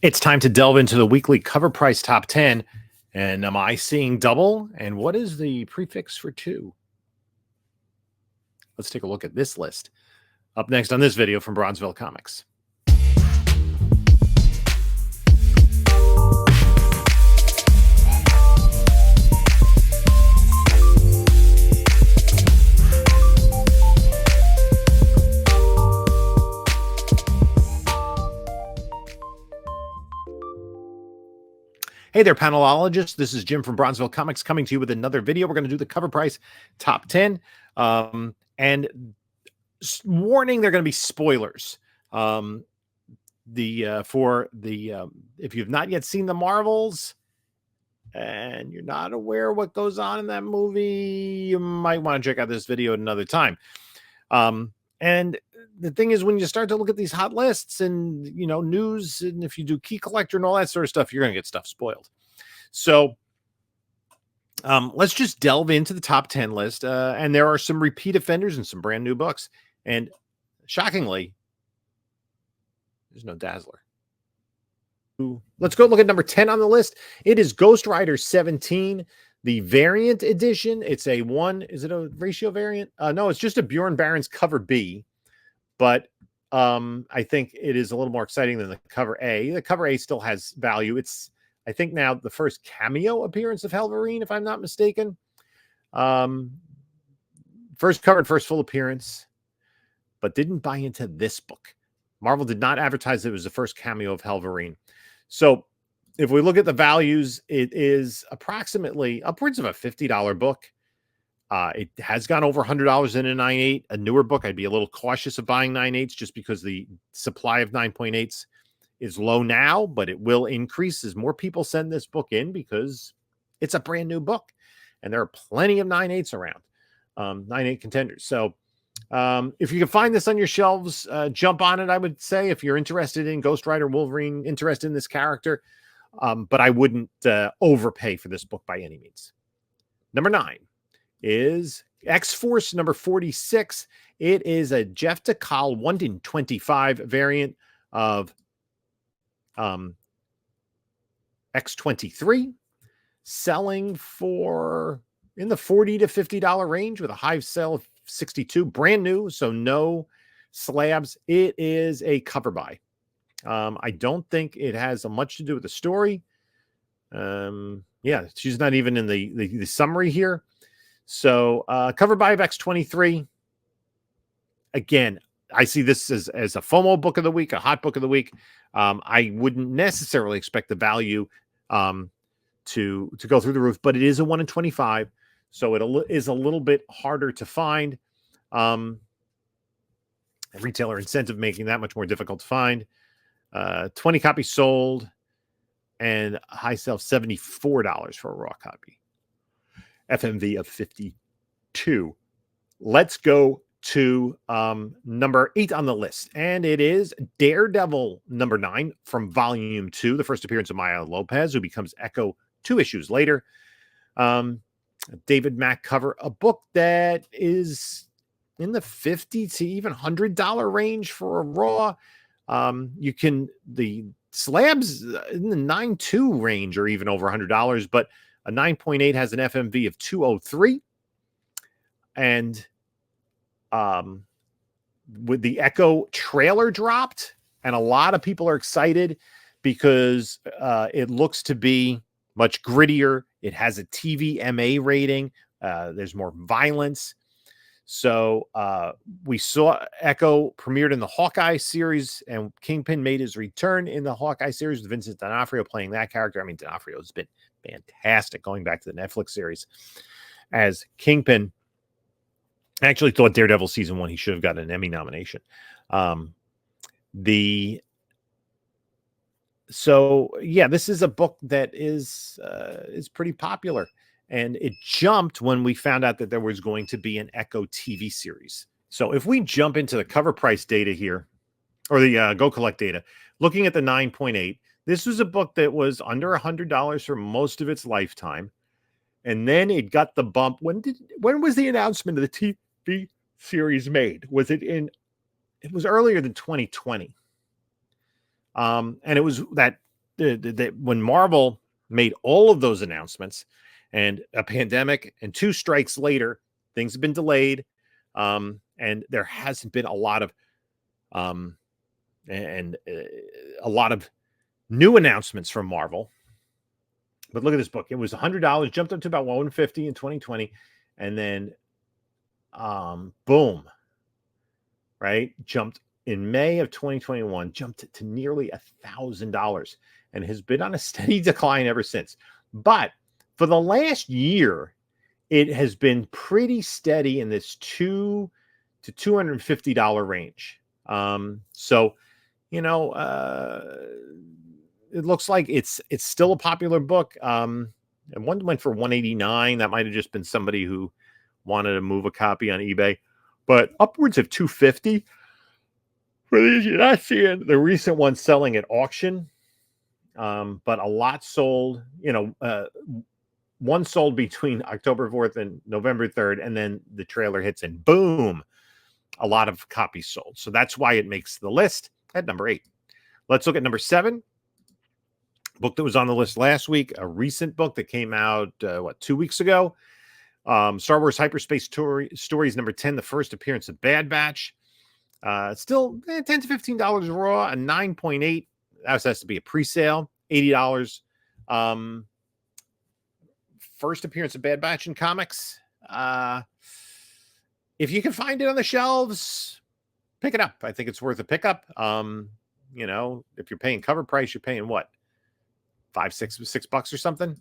It's time to delve into the weekly cover price top 10. And am I seeing double? And what is the prefix for 2? Let's take a look at this list. Up next on this video from Bronzeville Comics. Hey there, panelologists. This is Jim from Bronzeville Comics coming to you with another video. We're going to do the cover price top 10. And warning, they're going to be spoilers. If you've not yet seen the Marvels and you're not aware what goes on in that movie, you might want to check out this video at another time. And the thing is, when you start to look at these hot lists and, news, and if you do Key Collector and all that sort of stuff, you're going to get stuff spoiled. So let's just delve into the top 10 list. And there are some repeat offenders and some brand new books. And shockingly, there's no Dazzler. Let's go look at number 10 on the list. It is Ghost Rider 17. The variant edition. It's a one. Is it a ratio variant? No, it's just a Bjorn Barron's cover B. But I think it is a little more exciting than the cover A. The cover A still has value. It's, I think, now the first cameo appearance of Helverine, if I'm not mistaken. First cover and first full appearance, but didn't buy into this book. Marvel did not advertise it was the first cameo of Helverine. So if we look at the values, it is approximately upwards of a $50 book. It has gone over $100 in a 9.8. A newer book, I'd be a little cautious of buying 9.8s just because the supply of 9.8s is low now, but it will increase as more people send this book in because it's a brand new book. And there are plenty of 9.8s around, 9.8 contenders. So if you can find this on your shelves, jump on it, I would say, if you're interested in Ghost Rider, Wolverine, interested in this character. But I wouldn't overpay for this book by any means. Number 9 is X-Force number 46. It is a Jeff DeCal 1-in-25 variant of X-23, selling for in the $40 to $50 range with a high sale of 62. Brand new, so no slabs. It is a cover buy. I don't think it has much to do with the story. Yeah, she's not even in the summary here. So cover buy of X-23. Again, I see this as a FOMO book of the week, a hot book of the week. I wouldn't necessarily expect the value to go through the roof, but it is a 1-in-25, so it is a little bit harder to find. Retailer incentive making that much more difficult to find. 20 copies sold and high sale of $74 for a raw copy. FMV of 52. Let's go to number 8 on the list, and it is Daredevil number 9 from volume 2, the first appearance of Maya Lopez, who becomes Echo 2 issues later. David Mack cover, a book that is in the $50 to even $100 range for a raw. The slabs in the 9.2 range are even over $100, but a 9.8 has an FMV of 203. And with the Echo trailer dropped, and a lot of people are excited because it looks to be much grittier. It has a TVMA rating. There's more violence. So we saw Echo premiered in the Hawkeye series, and Kingpin made his return in the Hawkeye series with Vincent D'Onofrio playing that character. I mean, D'Onofrio has been fantastic going back to the Netflix series as Kingpin. I actually thought Daredevil season 1, he should have gotten an Emmy nomination. So yeah, this is a book that is pretty popular. And it jumped when we found out that there was going to be an Echo TV series. So if we jump into the cover price data here, or the Go Collect data, looking at the 9.8, this was a book that was under $100 for most of its lifetime. And then it got the bump. When was the announcement of the TV series made? It was earlier than 2020. And it was that when Marvel made all of those announcements, and a pandemic and 2 strikes later, things have been delayed, and there hasn't been a lot of a lot of new announcements from Marvel. But look at this book. It was $100, jumped up to about $150 in 2020, and then boom, right? Jumped in May of 2021, jumped to nearly $1,000 and has been on a steady decline ever since. But for the last year, it has been pretty steady in this $200 to $250 range. So, you know, it looks like it's still a popular book. And one went for $189. That might have just been somebody who wanted to move a copy on eBay, but upwards of $250 for these. You're not seeing the recent ones selling at auction, but a lot sold. You know, one sold between October 4th and November 3rd, and then the trailer hits, and boom, a lot of copies sold. So that's why it makes the list at number 8. Let's look at number 7. Book that was on the list last week, a recent book that came out 2 weeks ago. Star Wars Hyperspace Stories number 10, the first appearance of Bad Batch. Still $10 to $15 raw, a 9.8. That has to be a pre-sale, $80. First appearance of Bad Batch in comics. If you can find it on the shelves, pick it up. I think it's worth a pickup. You know, if you're paying cover price, you're paying what? $6 or something.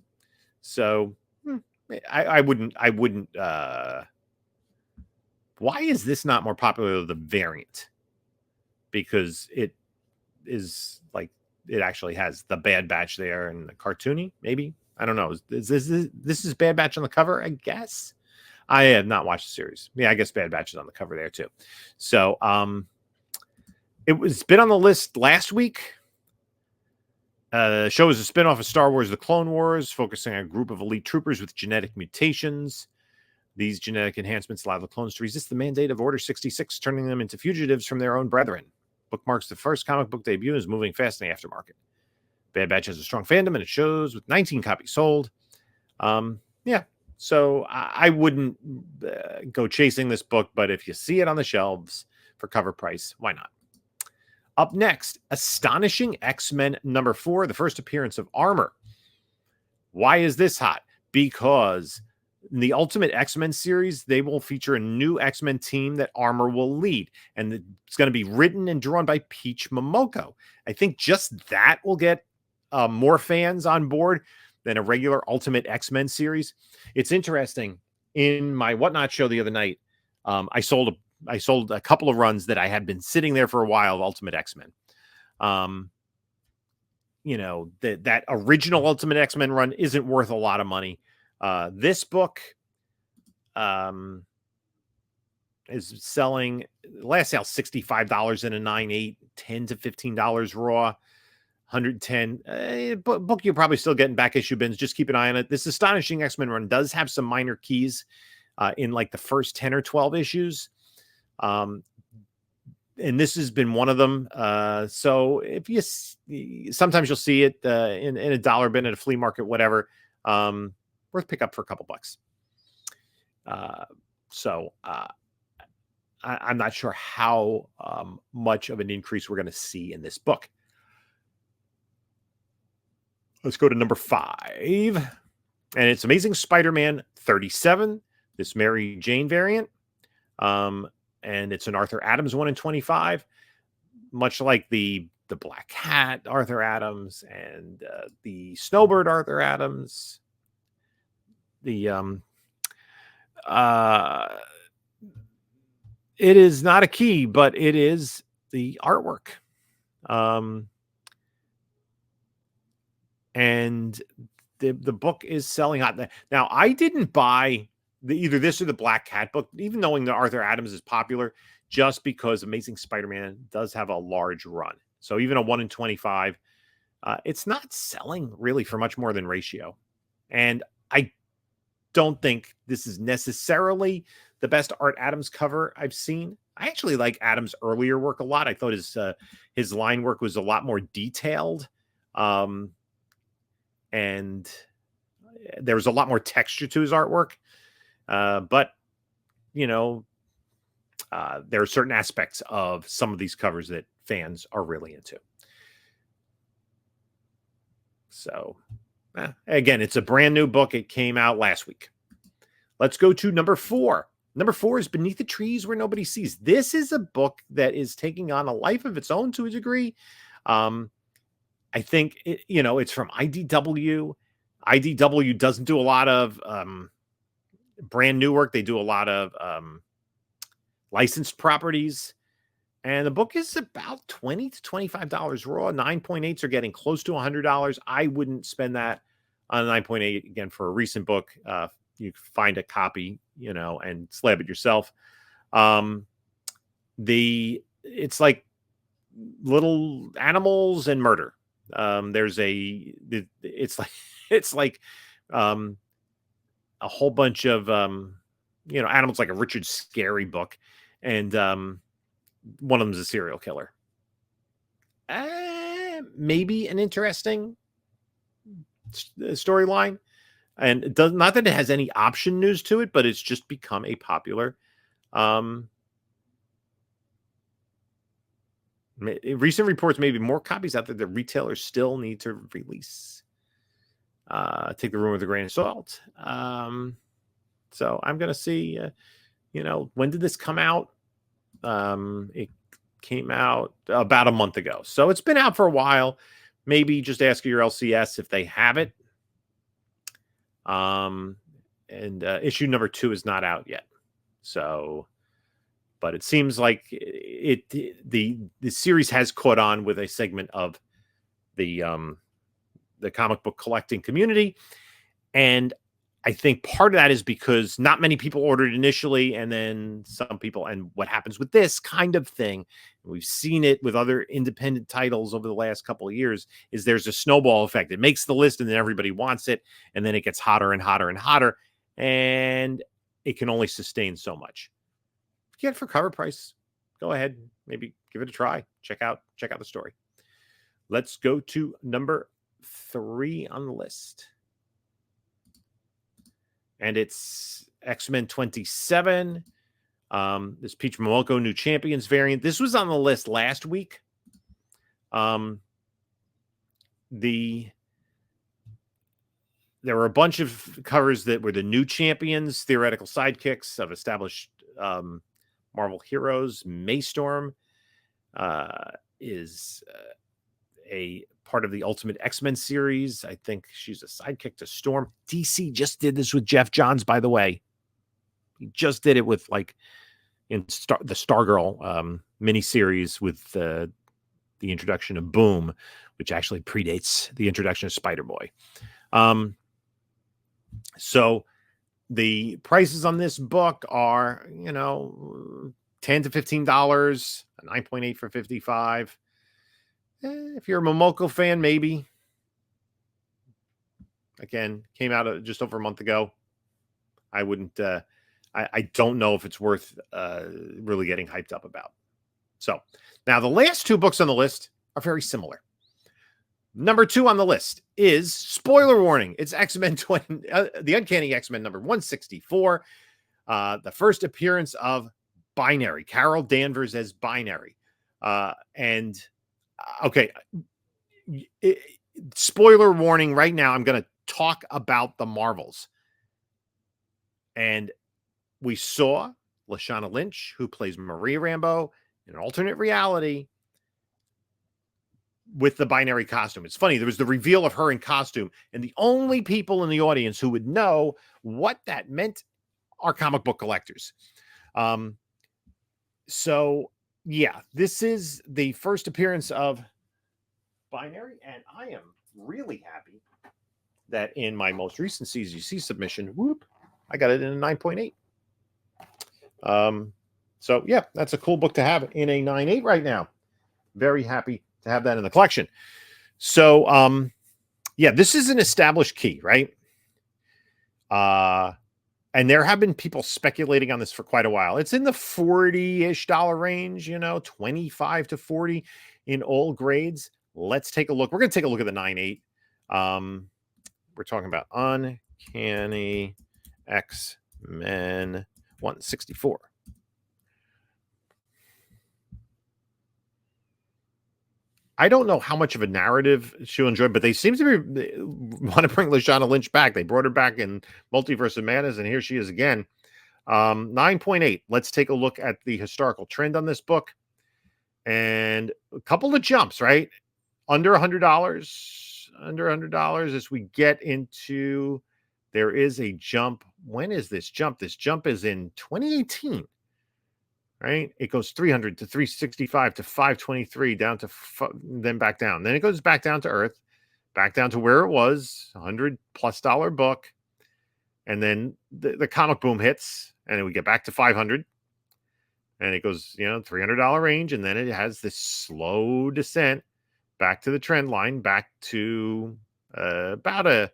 So I wouldn't why is this not more popular than the variant? Because it is like, it actually has the Bad Batch there and the cartoony, maybe. I don't know. This is Bad Batch on the cover, I guess. I have not watched the series. Yeah, I guess Bad Batch is on the cover there too. So it's been on the list last week. The show is a spinoff of Star Wars The Clone Wars, focusing on a group of elite troopers with genetic mutations. These genetic enhancements allow the clones to resist the mandate of Order 66, turning them into fugitives from their own brethren. Bookmarks the first comic book debut and is moving fast in the aftermarket. Bad Batch has a strong fandom, and it shows with 19 copies sold. Yeah, so I wouldn't go chasing this book, but if you see it on the shelves for cover price, why not? Up next, Astonishing X-Men number 4, the first appearance of Armor. Why is this hot? Because in the Ultimate X-Men series, they will feature a new X-Men team that Armor will lead. And it's going to be written and drawn by Peach Momoko. I think just that will get more fans on board than a regular Ultimate X-Men series. It's interesting. In my Whatnot show the other night, I sold a couple of runs that I had been sitting there for a while of Ultimate X-Men. You know, that original Ultimate X-Men run isn't worth a lot of money. This book is selling, last sale $65 in a 9.8, $10 to $15 raw, 110. Book you're probably still getting back issue bins. Just keep an eye on it. This Astonishing X-Men run does have some minor keys in like the first 10 or 12 issues. And this has been one of them. So if sometimes you'll see it in a dollar bin at a flea market, whatever, worth pick up for a couple bucks. I'm not sure how much of an increase we're going to see in this book. Let's go to number 5, and it's Amazing Spider-Man 37, this Mary Jane variant. And it's an Arthur Adams 1 in 25, much like the Black Cat Arthur Adams and the Snowbird Arthur Adams. It is not a key, but it is the artwork. And the book is selling hot. Now, I didn't buy either this or the Black Cat book, even knowing that Arthur Adams is popular, just because Amazing Spider-Man does have a large run. So even a 1 in 25, it's not selling really for much more than ratio. And I don't think this is necessarily the best Art Adams cover I've seen. I actually like Adams' earlier work a lot. I thought his line work was a lot more detailed. And there was a lot more texture to his artwork. But, you know, there are certain aspects of some of these covers that fans are really into. So, again, it's a brand new book. It came out last week. Let's go to number 4. Number 4 is Beneath the Trees Where Nobody Sees. This is a book that is taking on a life of its own to a degree. I think, it's from IDW. IDW doesn't do a lot of brand new work. They do a lot of licensed properties. And the book is about $20 to $25 raw. 9.8s are getting close to $100. I wouldn't spend that on a 9.8 again for a recent book. You find a copy, and slab it yourself. It's like little animals and murder. It's like a whole bunch of animals, like a Richard Scarry book, and one of them is a serial killer. Maybe an interesting storyline. And it does not that it has any option news to it, but it's just become a popular. Recent reports may be more copies out there that retailers still need to release. Take the rumor with a grain of salt. So I'm going to see, when did this come out? It came out about a month ago. So it's been out for a while. Maybe just ask your LCS if they have it. And issue number 2 is not out yet. So, but it seems like the series has caught on with a segment of the comic book collecting community. And I think part of that is because not many people ordered initially, and then some people, and what happens with this kind of thing, we've seen it with other independent titles over the last couple of years, is there's a snowball effect. It makes the list and then everybody wants it, and then it gets hotter and hotter and hotter, and it can only sustain so much. If you get it for cover price, go ahead, maybe give it a try. Check out the story. Let's go to number 3 on the list. And it's X-Men 27. This Peach Momoko New Champions variant. This was on the list last week. There were a bunch of covers that were the new champions, theoretical sidekicks of established Marvel heroes. Maystorm is a part of the Ultimate X-Men series. I think she's a sidekick to Storm. DC just did this with Jeff Johns, by the way. He just did it with, like, in the Stargirl miniseries with the introduction of Boom, which actually predates the introduction of Spider-Boy. So the prices on this book are, $10 to $15, a 9.8 for $55. If you're a Momoko fan, maybe. Again, came out just over a month ago. I wouldn't. I don't know if it's worth really getting hyped up about. So now the last 2 books on the list are very similar. Number 2 on the list is, spoiler warning, it's X-Men 20, the Uncanny X-Men number 164. The first appearance of Binary, Carol Danvers as Binary, and. Okay, spoiler warning right now. I'm going to talk about the Marvels. And we saw Lashana Lynch, who plays Maria Rambeau in an alternate reality, with the Binary costume. It's funny, there was the reveal of her in costume, and the only people in the audience who would know what that meant are comic book collectors. So yeah, this is the first appearance of Binary, and I am really happy that in my most recent CZC submission, I got it in a 9.8. So yeah, that's a cool book to have in a 9.8 right now. Very happy to have that in the collection. So yeah, this is an established key, right? And there have been people speculating on this for quite a while. It's in the $40-ish range, $25 to $40 in all grades. let's take a look. We're going to take a look at the 9.8. We're talking about Uncanny X-Men 164. I don't know how much of a narrative she'll enjoy, but they seem to want to bring Lashana Lynch back. They brought her back in Multiverse of Madness, and here she is again. 9.8. Let's take a look at the historical trend on this book. And a couple of jumps, right? Under $100 as we get into, there is a jump. When is this jump? This jump is in 2018. Right? It goes 300 to 365 to 523 down to then back down. Then it goes back down to earth, back down to where it was, $100+ book. And then the comic boom hits, and then we get back to 500. And it goes, $300 range, and then it has this slow descent back to the trend line, back to about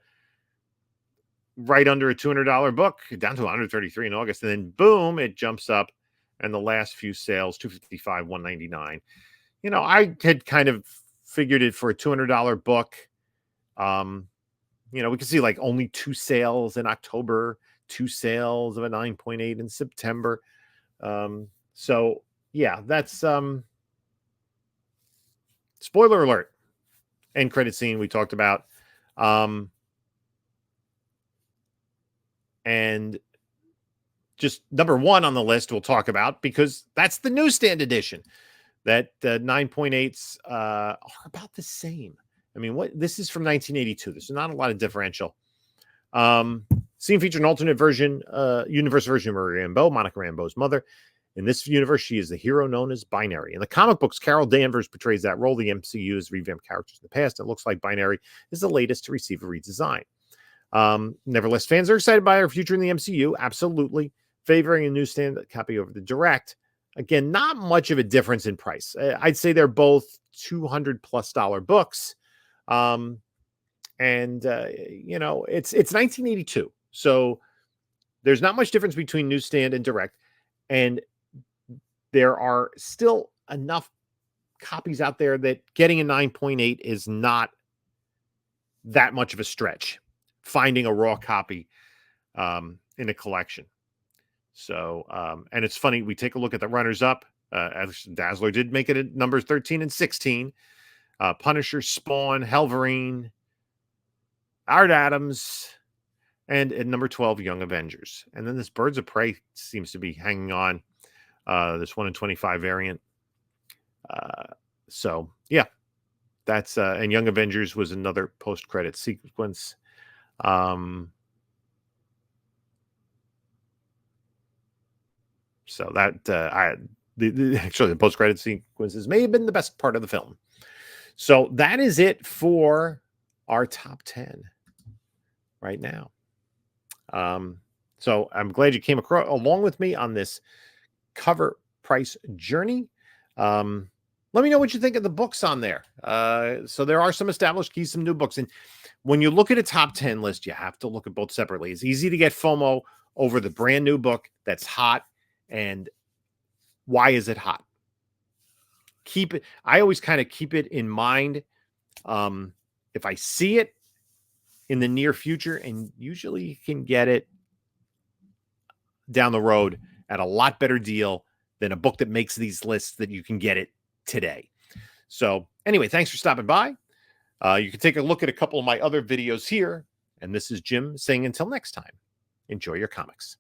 right under a $200 book, down to 133 in August, and then boom, it jumps up. And the last few sales, 255, 199. I had kind of figured it for a $200 book. We can see like only 2 sales in October, 2 sales of a 9.8 in September. So yeah, that's spoiler alert. End credit scene we talked about. And just number 1 on the list we'll talk about, because that's the newsstand edition. That 9.8s are about the same. I mean, this is from 1982. There's not a lot of differential. Scene featured an alternate version, universe version of Marie Rambeau, Monica Rambeau's mother. In this universe, she is the hero known as Binary. In the comic books, Carol Danvers portrays that role. The MCU has revamped characters in the past. It looks like Binary is the latest to receive a redesign. Nevertheless, fans are excited by her future in the MCU. Absolutely. Favoring a newsstand copy over the direct. Again, not much of a difference in price. I'd say they're both $200+ books. It's 1982. So there's not much difference between newsstand and direct. And there are still enough copies out there that getting a 9.8 is not that much of a stretch. Finding a raw copy in a collection. So, and it's funny, we take a look at the runners-up. Dazzler did make it at numbers 13 and 16. Punisher, Spawn, Helverine, Art Adams, and at number 12, Young Avengers. And then this Birds of Prey seems to be hanging on. This 1 in 25 variant. So, yeah. That's, and Young Avengers was another post-credit sequence. So that actually the post-credit sequences may have been the best part of the film. So that is it for our top 10 right now. So I'm glad you came along with me on this cover price journey. Let me know what you think of the books on there. So there are some established keys, some new books. And when you look at a top 10 list, you have to look at both separately. It's easy to get FOMO over the brand new book that's hot. And why is it hot? I always kind of keep it in mind. If I see it in the near future, and usually you can get it down the road at a lot better deal than a book that makes these lists that you can get it today. So anyway, thanks for stopping by. You can take a look at a couple of my other videos here. And this is Jim saying until next time, enjoy your comics.